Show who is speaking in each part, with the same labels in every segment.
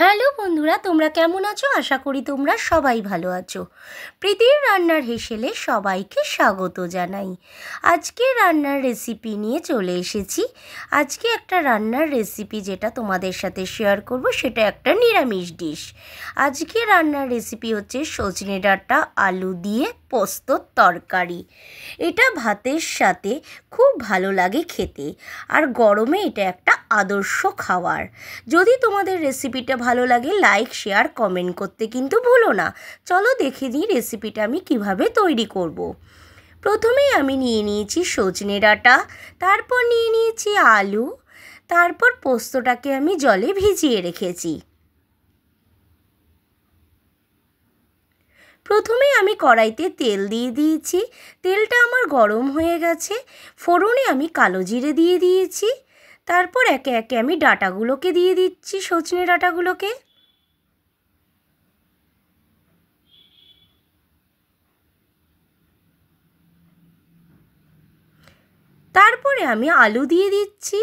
Speaker 1: Hello বন্ধুরা, তোমরা কেমন আছো? আশা করি তোমরা সবাই ভালো আছো। প্রীতির রান্নার হেসেলে সবাইকে স্বাগত জানাই। আজকে রান্নার রেসিপি নিয়ে চলে এসেছি। আজকে একটা রান্নার রেসিপি যেটা তোমাদের সাথে শেয়ার করব, সেটা একটা নিরামিষ ডিশ। আজকে রান্নার রেসিপি হচ্ছে সজনে ডাঁটা আলু দিয়ে পোস্তর তরকারি। এটা ভাতের সাথে খুব ভালো লাগে খেতে, আর গরমে এটা একটা আদর্শ খাবার। যদি তোমাদের রেসিপিটা ভালো লাগে, লাইক শেয়ার কমেন্ট করতে কিন্তু ভুলো না। চলো দেখে নিই রেসিপিটা আমি কিভাবে তৈরি করব। প্রথমেই আমি নিয়ে নিয়েছি সজনে ডাঁটা, তারপর নিয়ে নিয়েছি আলু, তারপর পোস্তটাকে আমি জলে ভিজিয়ে রেখেছি। প্রথমে আমি কড়াইতে তেল দিয়ে দিয়েছি। তেলটা আমার গরম হয়ে গেছে। ফোড়নে আমি কালো জিরে দিয়ে দিয়েছি। তারপর একে একে আমি ডাঁটাগুলোকে দিয়ে দিচ্ছি, সজনে ডাঁটাগুলোকে। তারপরে আমি আলু দিয়ে দিচ্ছি।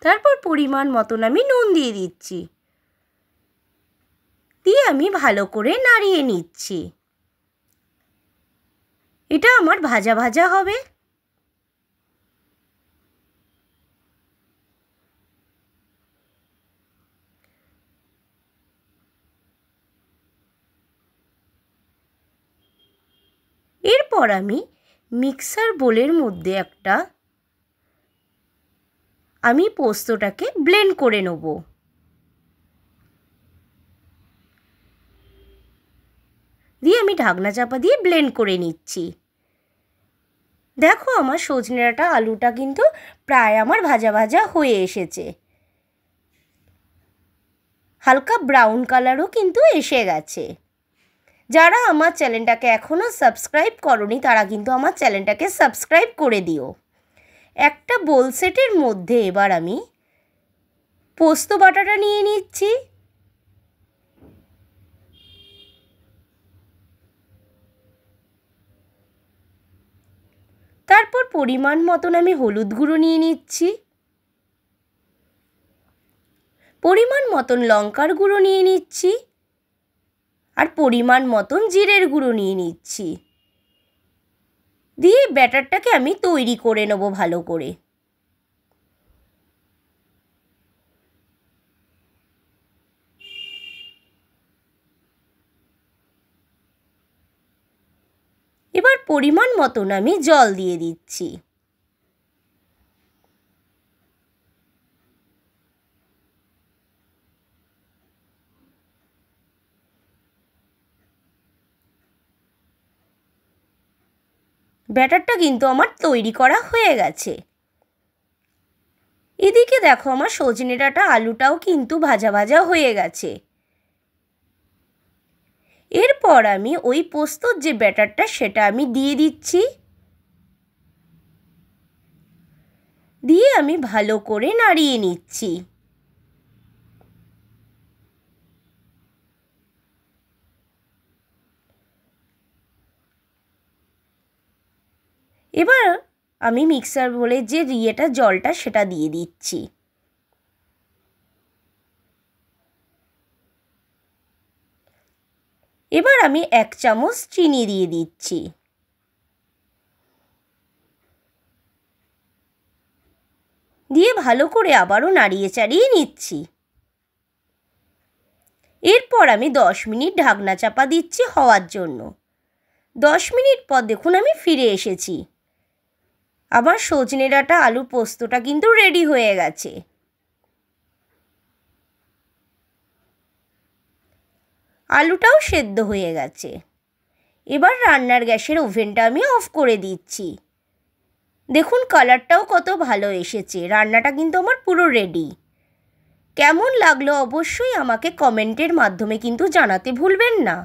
Speaker 1: তারপর পরিমাণ মতন আমি নুন দিয়ে দিচ্ছি, দিয়ে আমি ভালো করে নাড়িয়ে নিচ্ছি। এটা আমার ভাজা ভাজা হবে। এরপর আমি মিক্সার বোলের মধ্যে আমি পোস্তটাকে ব্লেন্ড করে নেব। দিয়ে আমি ঢাকনা চাপা দিয়ে ব্লেন্ড করে নিচ্ছি। দেখো, আমার সজনে ডাঁটা আলুটা কিন্তু প্রায় আমার ভাজা ভাজা হয়ে এসেছে। হালকা ব্রাউন কালারও কিন্তু এসে গেছে। যারা আমার চ্যানেলটাকে এখনও সাবস্ক্রাইব করোনি, তারা কিন্তু আমার চ্যানেলটাকে সাবস্ক্রাইব করে দিও। একটা বোল সেটের মধ্যে এবার আমি পোস্ত বাটাটা নিয়ে নিচ্ছি। তারপর পরিমাণ মতন আমি হলুদ গুঁড়ো নিয়ে নিচ্ছি, পরিমাণ মতন লঙ্কার গুঁড়ো নিয়ে নিচ্ছি, আর পরিমাণ মতন জিরের গুঁড়ো নিয়ে নিচ্ছি। দিয়ে ব্যাটারটাকে আমি তৈরি করে নেব ভালো করে। এবার পরিমাণ মতন আমি জল দিয়ে দিচ্ছি। ব্যাটারটা কিন্তু আমার তৈরি করা হয়ে গেছে। এদিকে দেখো, আমার সজনে ডাঁটা আলুটাও কিন্তু ভাজা ভাজা হয়ে গেছে। এরপর আমি ওই পোস্তর যে ব্যাটারটা, সেটা আমি দিয়ে দিচ্ছি। দিয়ে আমি ভালো করে নাড়িয়ে নিচ্ছি। এবার আমি মিক্সার বলে যে জলটা সেটা দিয়ে দিচ্ছি। এবার আমি 1 চামচ চিনি দিয়ে দিচ্ছি। দিয়ে ভালো করে আবারও নাড়িয়ে চাড়িয়ে নিচ্ছি। এরপর আমি 10 মিনিট ঢাকনা চাপা দিচ্ছি হওয়ার জন্য। 10 মিনিট পর দেখুন আমি ফিরে এসেছি। আমার সজনে ডাঁটা আলু পোস্তটা কিন্তু রেডি হয়ে গেছে। আলুটাও সেদ্ধ হয়ে গেছে। এবার রান্নার গ্যাসের ওভেনটা আমি অফ করে দিচ্ছি। দেখুন, কালারটাও কত ভালো এসেছে। রান্নাটা কিন্তু আমার পুরো রেডি। কেমন লাগলো অবশ্যই আমাকে কমেন্টের মাধ্যমে কিন্তু জানাতে ভুলবেন না।